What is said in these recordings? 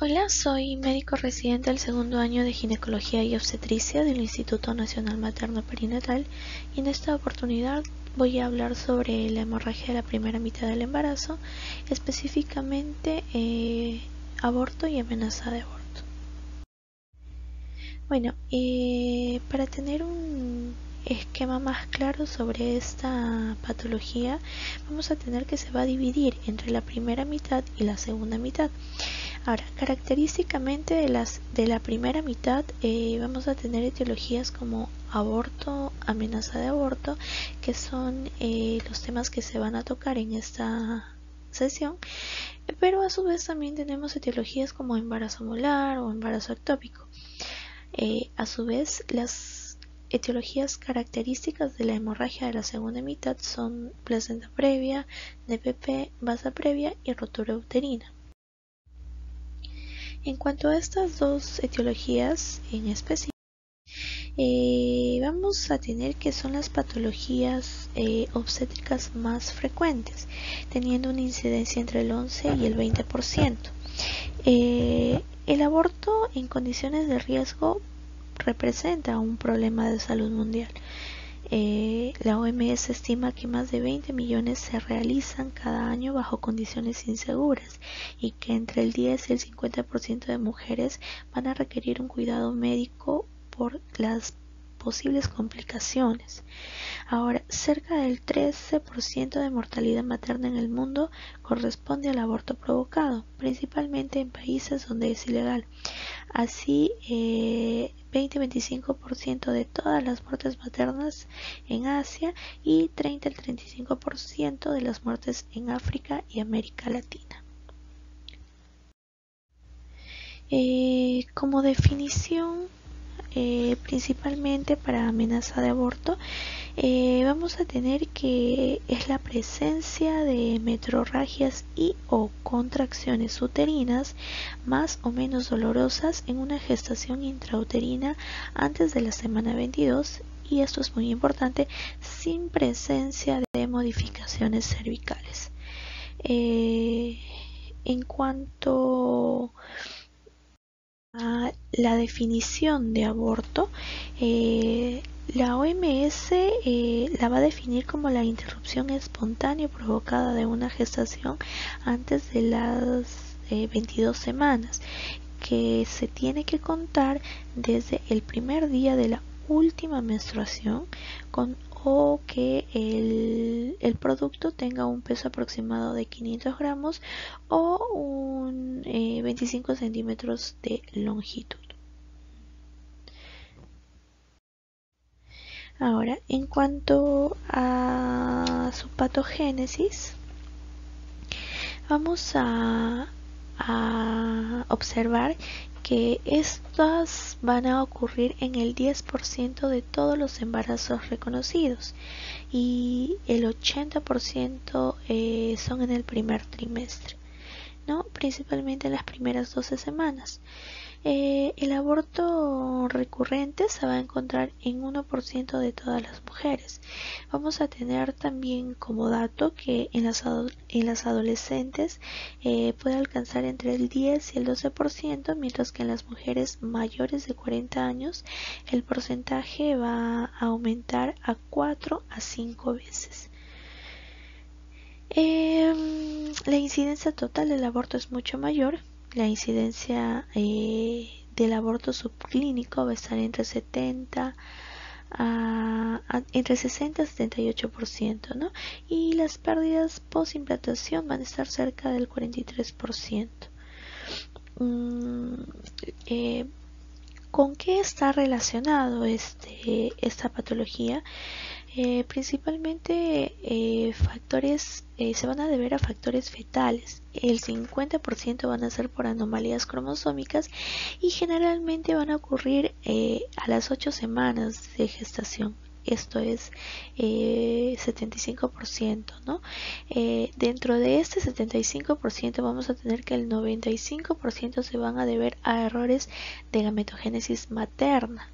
Hola, soy médico residente del segundo año de Ginecología y Obstetricia del Instituto Nacional Materno Perinatal y en esta oportunidad voy a hablar sobre la hemorragia de la primera mitad del embarazo, específicamente aborto y amenaza de aborto. Bueno, para tener un esquema más claro sobre esta patología, vamos a tener que se va a dividir entre la primera mitad y la segunda mitad. Ahora, característicamente de la primera mitad vamos a tener etiologías como aborto, amenaza de aborto, que son los temas que se van a tocar en esta sesión, pero a su vez también tenemos etiologías como embarazo molar o embarazo ectópico. A su vez, las etiologías características de la hemorragia de la segunda mitad son placenta previa, DPP, vasa previa y rotura uterina. En cuanto a estas dos etiologías en específico, vamos a tener que son las patologías obstétricas más frecuentes, teniendo una incidencia entre el 11 y el 20%. El aborto en condiciones de riesgo representa un problema de salud mundial. La OMS estima que más de 20 millones se realizan cada año bajo condiciones inseguras y que entre el 10 y el 50% de mujeres van a requerir un cuidado médico por las posibles complicaciones. Ahora, cerca del 13% de mortalidad materna en el mundo corresponde al aborto provocado, principalmente en países donde es ilegal. Así, 20-25% de todas las muertes maternas en Asia y 30-35% de las muertes en África y América Latina. Como definición, principalmente para amenaza de aborto, vamos a tener que es la presencia de metrorragias y o contracciones uterinas más o menos dolorosas en una gestación intrauterina antes de la semana 22, y esto es muy importante, sin presencia de modificaciones cervicales. En cuanto a la definición de aborto, la OMS la va a definir como la interrupción espontánea provocada de una gestación antes de las 22 semanas, que se tiene que contar desde el primer día de la última menstruación o que el producto tenga un peso aproximado de 500 gramos o un 25 centímetros de longitud. Ahora, en cuanto a su patogénesis, vamos a observar que estas van a ocurrir en el 10% de todos los embarazos reconocidos y el 80% son en el primer trimestre, ¿no? Principalmente en las primeras 12 semanas. El aborto recurrente se va a encontrar en 1% de todas las mujeres. Vamos a tener también como dato que en las adolescentes puede alcanzar entre el 10 y el 12%, mientras que en las mujeres mayores de 40 años el porcentaje va a aumentar a 4 a 5 veces. La incidencia total del aborto es mucho mayor. La incidencia del aborto subclínico va a estar entre 60 y 78%, ¿no? Y las pérdidas postimplantación van a estar cerca del 43%. ¿Con qué está relacionado esta patología? Principalmente factores se van a deber a factores fetales. El 50% van a ser por anomalías cromosómicas y generalmente van a ocurrir a las 8 semanas de gestación. Esto es 75%, ¿no? Dentro de este 75% vamos a tener que el 95% se van a deber a errores de gametogénesis materna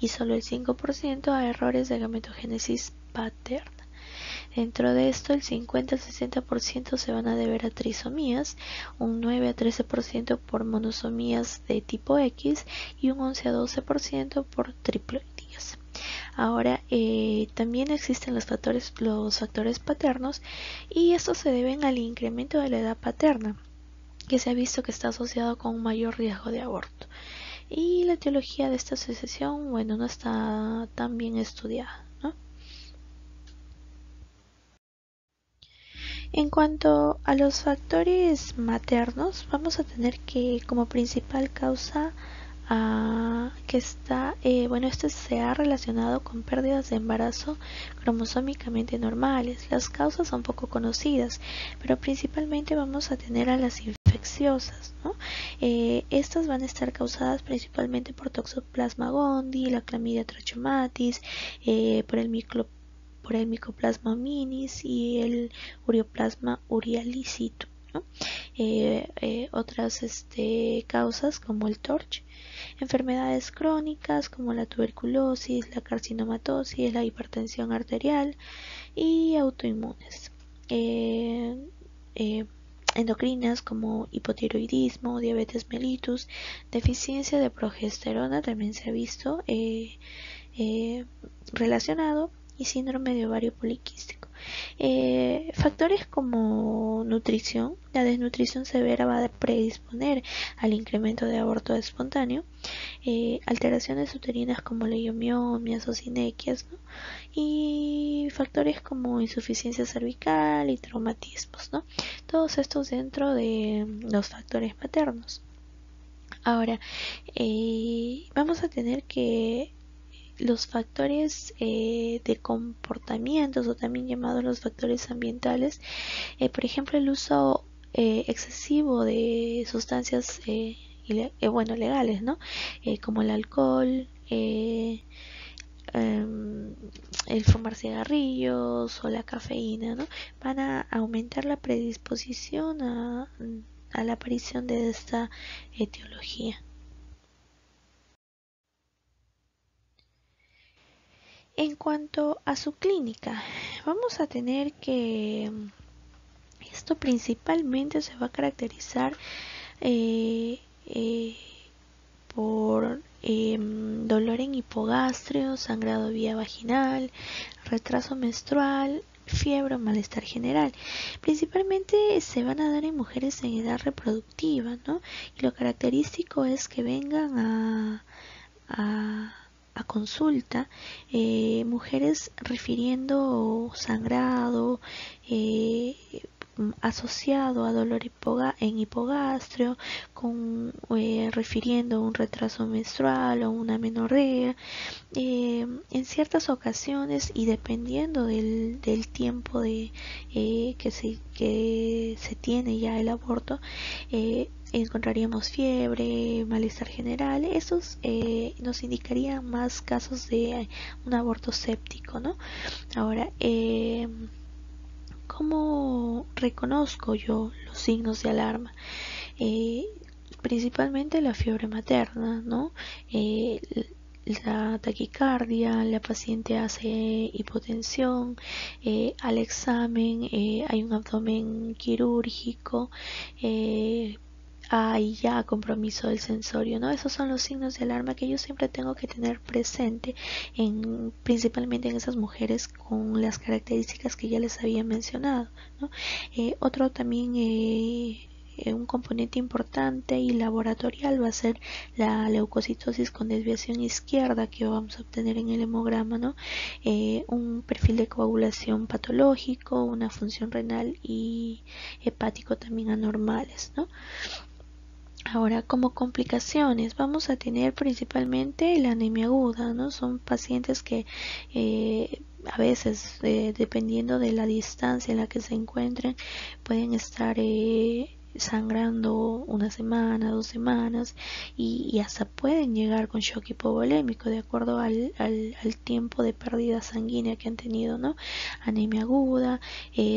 y solo el 5% a errores de gametogénesis paterna. Dentro de esto, el 50 al 60% se van a deber a trisomías, un 9 a 13% por monosomías de tipo X y un 11 a 12% por triploidías. Ahora, también existen los factores paternos, y estos se deben al incremento de la edad paterna, que se ha visto que está asociado con un mayor riesgo de aborto. Y la etiología de esta asociación, bueno, no está tan bien estudiada, ¿no? En cuanto a los factores maternos, vamos a tener que como principal causa que está, este se ha relacionado con pérdidas de embarazo cromosómicamente normales. Las causas son poco conocidas, pero principalmente vamos a tener a las infecciosas, ¿no? Estas van a estar causadas principalmente por Toxoplasma gondii, la clamidia trachomatis, por el Mycoplasma minis y el Ureaplasma urialicitum, ¿no? Otras causas como el TORCH, enfermedades crónicas como la tuberculosis, la carcinomatosis, la hipertensión arterial y autoinmunes. Endocrinas como hipotiroidismo, diabetes mellitus, deficiencia de progesterona también se ha visto relacionado, y síndrome de ovario poliquístico. Factores como nutrición, la desnutrición severa va a predisponer al incremento de aborto espontáneo, alteraciones uterinas como leiomiomias o sinequias, ¿no? Y factores como insuficiencia cervical y traumatismos, ¿no? Todos estos dentro de los factores maternos. Ahora, vamos a tener que los factores de comportamientos, o también llamados los factores ambientales, por ejemplo el uso excesivo de sustancias legales, ¿no? Como el alcohol, el fumar cigarrillos o la cafeína, ¿no? Van a aumentar la predisposición a la aparición de esta etiología. En cuanto a su clínica, vamos a tener que esto principalmente se va a caracterizar por dolor en hipogastrio, sangrado vía vaginal, retraso menstrual, fiebre o malestar general. Principalmente se van a dar en mujeres en edad reproductiva, ¿no? Y lo característico es que vengan a consulta mujeres refiriendo sangrado asociado a dolor en hipogastrio, refiriendo un retraso menstrual o una menorrea. En ciertas ocasiones, y dependiendo del tiempo que se tiene ya el aborto, encontraríamos fiebre, malestar general. Estos nos indicarían más casos de un aborto séptico, ¿no? Ahora, ¿cómo reconozco yo los signos de alarma? Principalmente la fiebre materna, ¿no? La taquicardia, la paciente hace hipotensión, al examen hay un abdomen quirúrgico, hay ya compromiso del sensorio, ¿no? Esos son los signos de alarma que yo siempre tengo que tener presente, principalmente en esas mujeres con las características que ya les había mencionado, ¿no? Otro también un componente importante y laboratorial va a ser la leucocitosis con desviación izquierda que vamos a obtener en el hemograma, ¿no? Un perfil de coagulación patológico, una función renal y hepático también anormales, ¿no? Ahora, como complicaciones, vamos a tener principalmente la anemia aguda, ¿no? Son pacientes que a veces, dependiendo de la distancia en la que se encuentren, pueden estar sangrando una semana, 2 semanas, y hasta pueden llegar con shock hipovolémico de acuerdo al tiempo de pérdida sanguínea que han tenido, ¿no? Anemia aguda,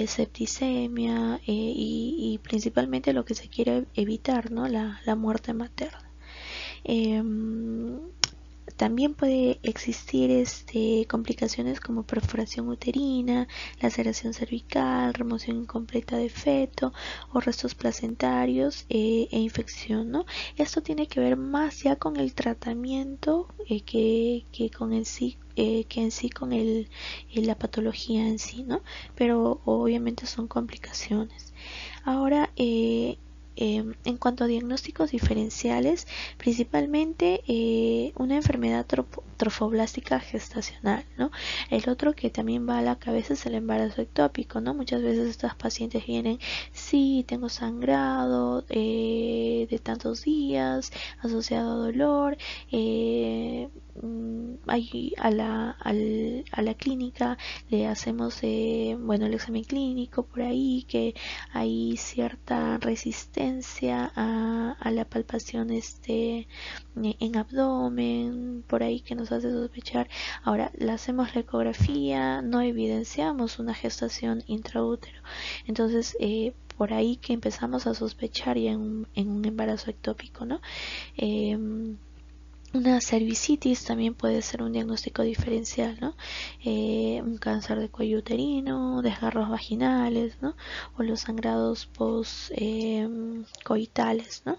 septicemia y principalmente lo que se quiere evitar, ¿no? La muerte materna. también puede existir complicaciones como perforación uterina, laceración cervical, remoción incompleta de feto o restos placentarios e infección, ¿no? Esto tiene que ver más ya con el tratamiento que con en sí con la patología en sí, ¿no? Pero obviamente son complicaciones. Ahora, en cuanto a diagnósticos diferenciales, principalmente una enfermedad trofoblástica gestacional, ¿no? El otro que también va a la cabeza es el embarazo ectópico, ¿no? Muchas veces estas pacientes vienen, sí, tengo sangrado de tantos días, asociado a dolor, ahí a la clínica le hacemos el examen clínico por ahí, que hay cierta resistencia a la palpación en abdomen, por ahí que nos hace sospechar. Ahora, le hacemos la ecografía, no evidenciamos una gestación intraútero. Entonces, por ahí que empezamos a sospechar ya en un embarazo ectópico, ¿no? Una cervicitis también puede ser un diagnóstico diferencial, ¿no? Un cáncer de cuello uterino, desgarros vaginales, ¿no? O los sangrados coitales, ¿no?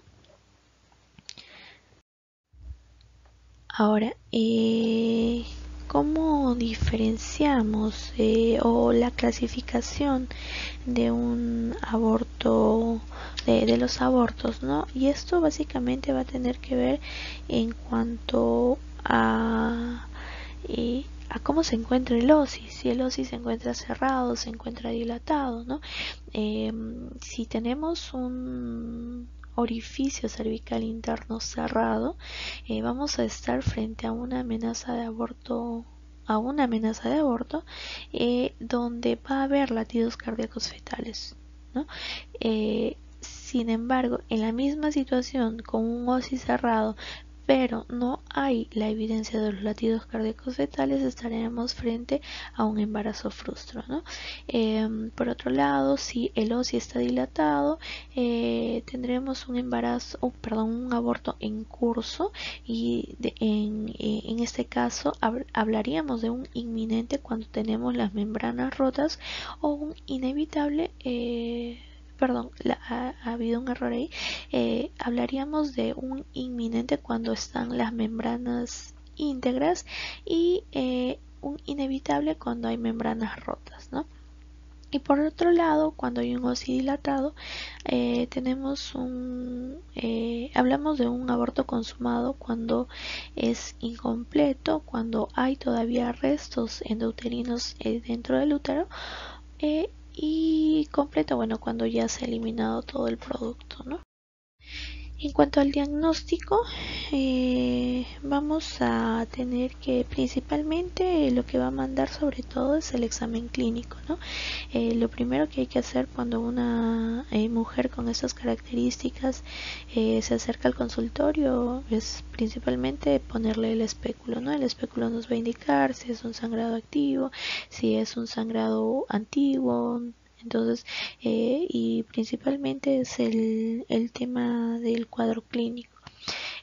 Ahora, ¿cómo diferenciamos o la clasificación de un aborto, de los abortos, ¿no? Y esto básicamente va a tener que ver en cuanto a cómo se encuentra el osis, si el osis se encuentra cerrado, se encuentra dilatado, ¿no? Si tenemos un orificio cervical interno cerrado, vamos a estar frente a una amenaza de aborto, donde va a haber latidos cardíacos fetales, ¿no? Sin embargo, en la misma situación con un osis cerrado, pero no hay la evidencia de los latidos cardíacos fetales, estaremos frente a un embarazo frustro, ¿no? Por otro lado, si el osis está dilatado, tendremos un aborto en curso, y en este caso hablaríamos de un inminente cuando tenemos las membranas rotas, o un inevitable ha habido un error ahí. Hablaríamos de un inminente cuando están las membranas íntegras, y un inevitable cuando hay membranas rotas, ¿no? Y por otro lado, cuando hay un osis dilatado, hablamos de un aborto consumado cuando es incompleto, cuando hay todavía restos endouterinos dentro del útero, y completo, cuando ya se ha eliminado todo el producto, ¿no? En cuanto al diagnóstico, vamos a tener que principalmente lo que va a mandar sobre todo es el examen clínico, ¿no? Lo primero que hay que hacer cuando una mujer con estas características se acerca al consultorio es principalmente ponerle el espéculo, ¿no? El espéculo nos va a indicar si es un sangrado activo, si es un sangrado antiguo. Entonces, y principalmente es el tema del cuadro clínico.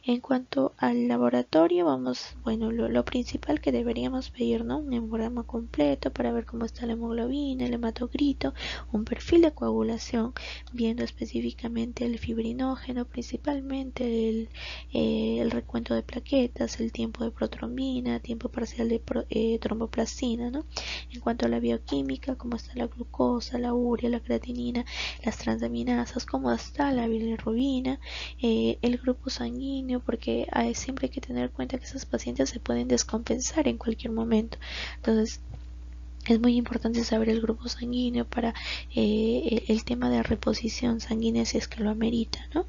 En cuanto al laboratorio, lo principal que deberíamos pedir, ¿no? Un hemograma completo para ver cómo está la hemoglobina, el hematocrito, un perfil de coagulación, viendo específicamente el fibrinógeno, principalmente el recuento de plaquetas, el tiempo de protrombina, tiempo parcial de tromboplastina, ¿no? En cuanto a la bioquímica, cómo está la glucosa, la urea, la creatinina, las transaminasas, cómo está la bilirrubina, el grupo sanguíneo, porque siempre hay que tener en cuenta que esas pacientes se pueden descompensar en cualquier momento. Entonces, es muy importante saber el grupo sanguíneo para el tema de reposición sanguínea si es que lo amerita, ¿no?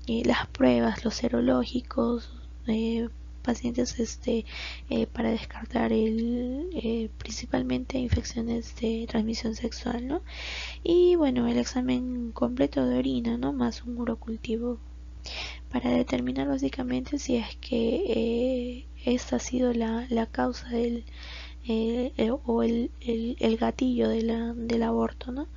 Las pruebas, los serológicos, pacientes para descartar principalmente infecciones de transmisión sexual, ¿no? Y el examen completo de orina, ¿no? Más un urocultivo para determinar básicamente si es que esta ha sido la causa o el gatillo del aborto, ¿no?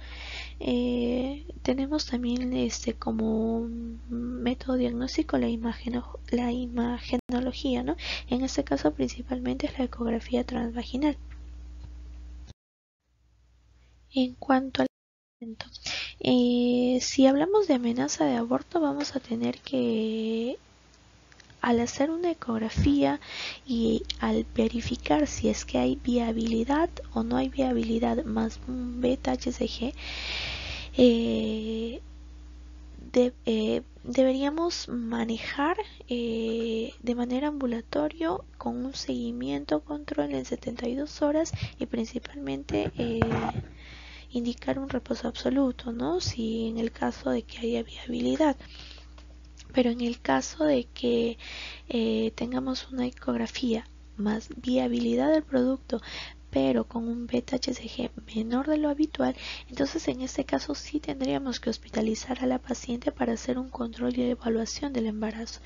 Tenemos también como método diagnóstico la imagenología, ¿no? En este caso principalmente es la ecografía transvaginal. En cuanto al tratamiento, si hablamos de amenaza de aborto, vamos a tener que, al hacer una ecografía y al verificar si es que hay viabilidad o no hay viabilidad más un beta-HCG, deberíamos manejar de manera ambulatorio con un seguimiento control en 72 horas y principalmente indicar un reposo absoluto, ¿no? Si en el caso de que haya viabilidad. Pero en el caso de que tengamos una ecografía más viabilidad del producto, pero con un beta-HCG menor de lo habitual, entonces en este caso sí tendríamos que hospitalizar a la paciente para hacer un control y evaluación del embarazo.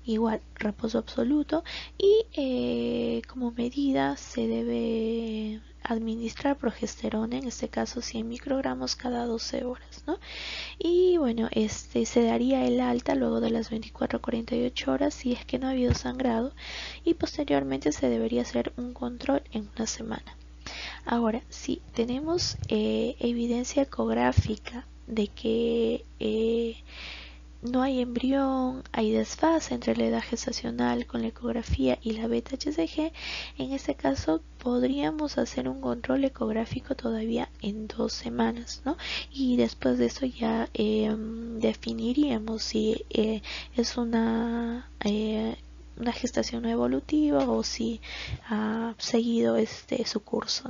Igual, reposo absoluto y como medida se debe administrar progesterona, en este caso 100 microgramos cada 12 horas, ¿no? Y bueno, se daría el alta luego de las 24 a 48 horas si es que no ha habido sangrado y posteriormente se debería hacer un control en una semana. Ahora, si tenemos evidencia ecográfica de que no hay embrión, hay desfase entre la edad gestacional con la ecografía y la beta-HCG, en este caso podríamos hacer un control ecográfico todavía en 2 semanas, ¿no? Y después de eso ya definiríamos si es una gestación no evolutiva o si ha seguido su curso.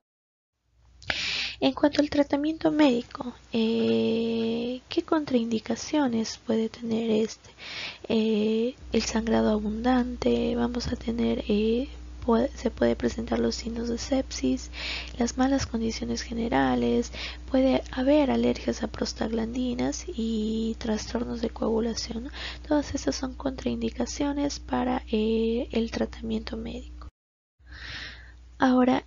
En cuanto al tratamiento médico, ¿qué contraindicaciones puede tener el sangrado abundante? Vamos a tener, se puede presentar los signos de sepsis, las malas condiciones generales, puede haber alergias a prostaglandinas y trastornos de coagulación, ¿no? Todas estas son contraindicaciones para el tratamiento médico. Ahora,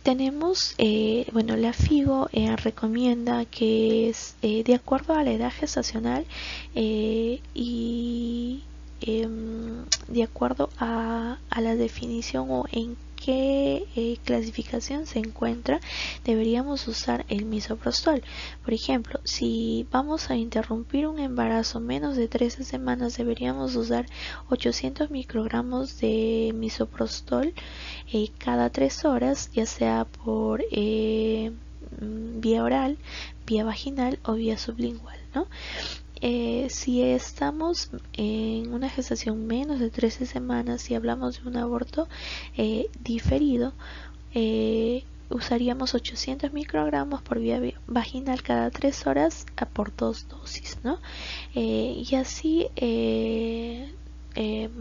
tenemos, bueno, la FIGO recomienda que es de acuerdo a la edad gestacional y de acuerdo a la definición o en qué clasificación se encuentra, deberíamos usar el misoprostol. Por ejemplo, si vamos a interrumpir un embarazo menos de 13 semanas, deberíamos usar 800 microgramos de misoprostol cada 3 horas, ya sea por vía oral, vía vaginal o vía sublingual, ¿no? Si estamos en una gestación menos de 13 semanas y hablamos de un aborto diferido, usaríamos 800 microgramos por vía vaginal cada 3 horas por 2 dosis, ¿no? Y así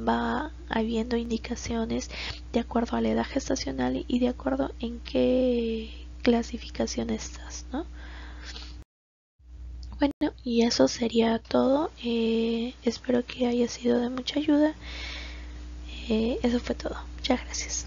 va habiendo indicaciones de acuerdo a la edad gestacional y de acuerdo en qué clasificación estás, ¿no? Bueno, y eso sería todo. Espero que haya sido de mucha ayuda. Eso fue todo. Muchas gracias.